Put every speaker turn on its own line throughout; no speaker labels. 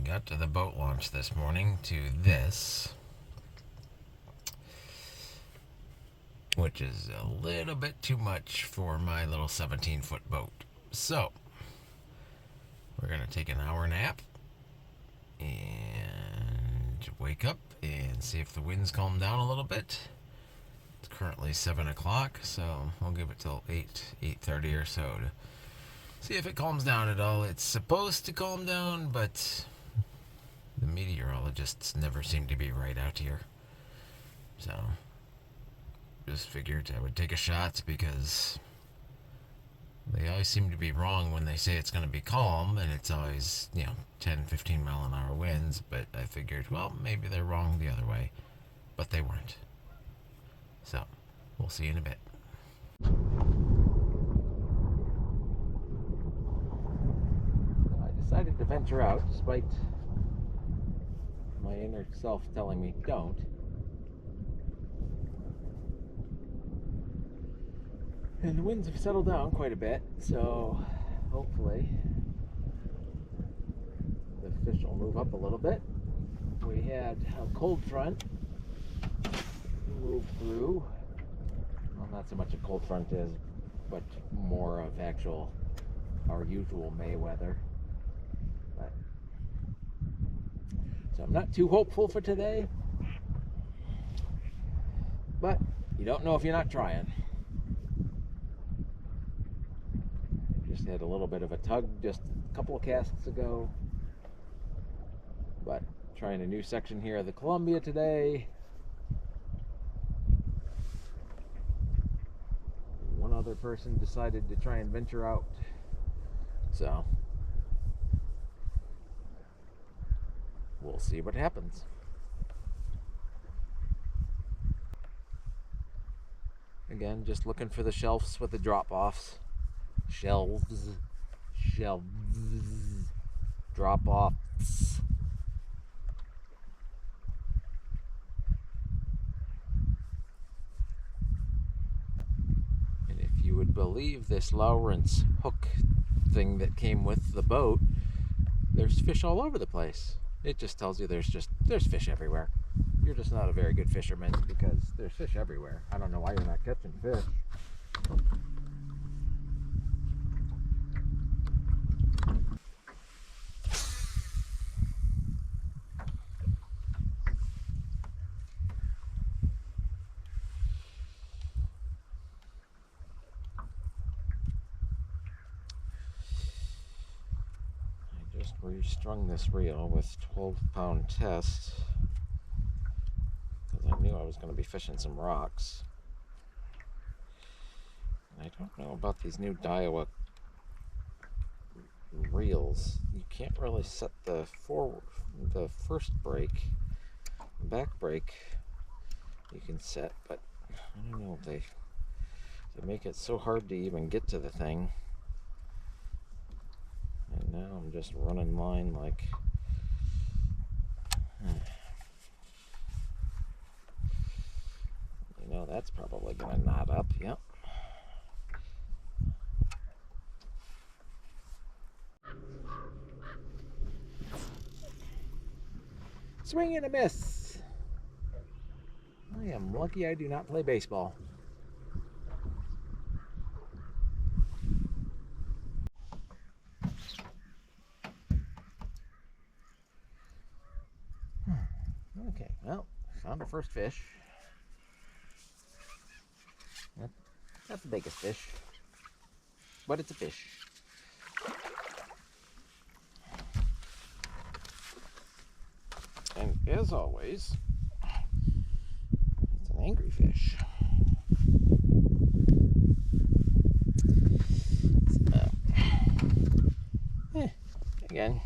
got to the boat launch this morning to this, which is a little bit too much for my little 17-foot boat. So, we're going to take an hour nap and wake up and see if the wind's calmed down a little bit. It's currently 7 o'clock, so we'll give it till 8:30 or so to see if it calms down at all. It's supposed to calm down, but the meteorologists never seem to be right out here. So, just figured I would take a shot because they always seem to be wrong when they say it's going to be calm, and it's always, 10, 15 mile an hour winds. But I figured, well, maybe they're wrong the other way, but they weren't. So, we'll see you in a bit. I decided to venture out despite my inner self telling me don't. And the winds have settled down quite a bit, so hopefully the fish will move up a little bit. We had a cold front move through. Well, not so much a cold front as, but more of our usual May weather. So I'm not too hopeful for today, but you don't know if you're not trying. Just had a little bit of a tug just a couple of casts ago, but trying a new section here of the Columbia today. One other person decided to try and venture out, so we'll see what happens. Again, just looking for the shelves with the drop-offs. Shelves, drop-offs. And if you would believe this Lowrance hook thing that came with the boat, there's fish all over the place. It just tells you there's fish everywhere. You're just not a very good fisherman because there's fish everywhere. I don't know why you're not catching fish. I just restrung this reel with 12-pound test because I knew I was going to be fishing some rocks. And I don't know about these new Daiwa reels. You can't really set the first brake. The back brake you can set, but I don't know if they make it so hard to even get to the thing. And now I'm just running line like that's probably gonna knot up. Yep. Swing and a miss. I am lucky I do not play baseball. Okay, well, found our first fish. Not the biggest fish, but it's a fish. And as always, it's an angry fish. So, again,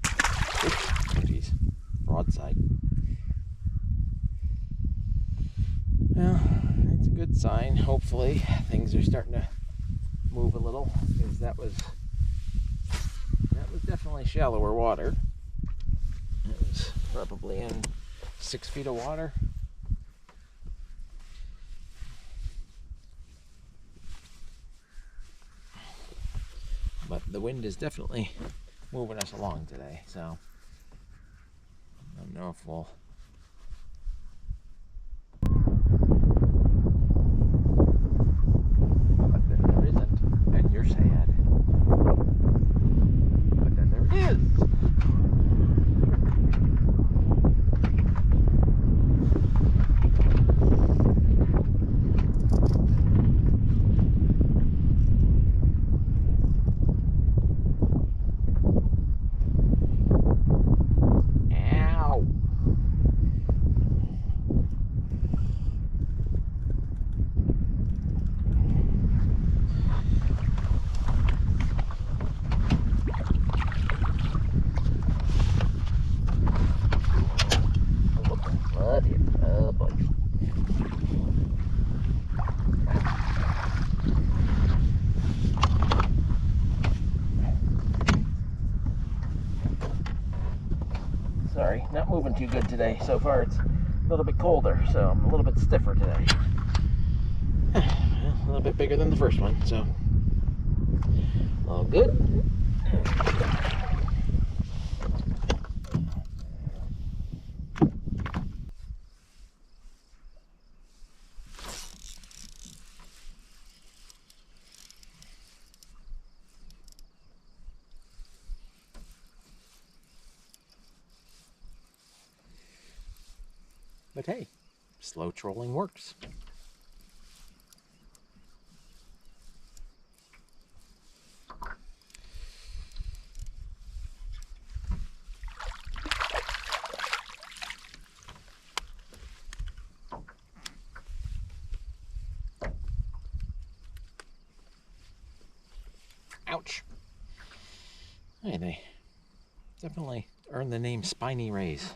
oh geez, broadside. Well, it's a good sign. Hopefully, things are starting to move a little, because that was definitely shallower water. It was probably in 6 feet of water. But the wind is definitely moving us along today. So I don't know if we'll. But then there isn't, and you're sad. But then there is. Sorry, not moving too good today. So far it's a little bit colder, so I'm a little bit stiffer today. A little bit bigger than the first one, so all good. But hey, slow trolling works. Ouch. Hey, they definitely earned the name Spiny Rays.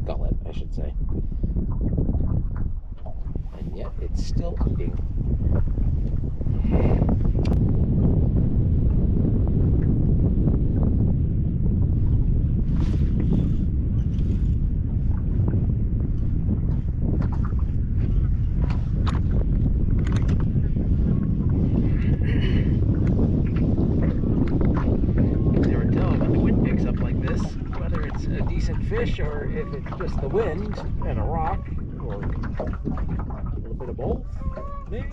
Gullet, I should say. And yet it's still eating. Fish, or if it's just the wind and a rock, or a little bit of both, maybe.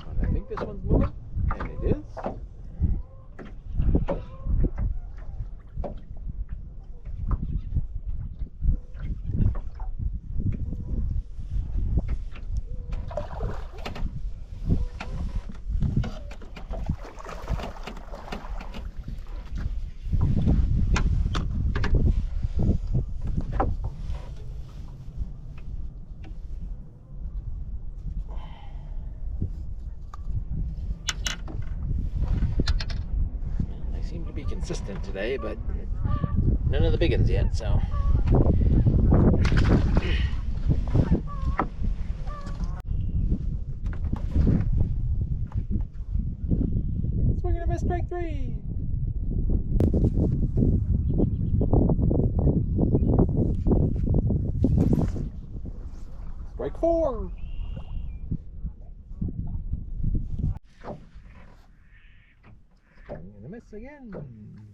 But I think this one's moving, and it is. Seem to be consistent today, but none of the big ones yet, so. Swinging a miss, strike three. Strike four.
miss again.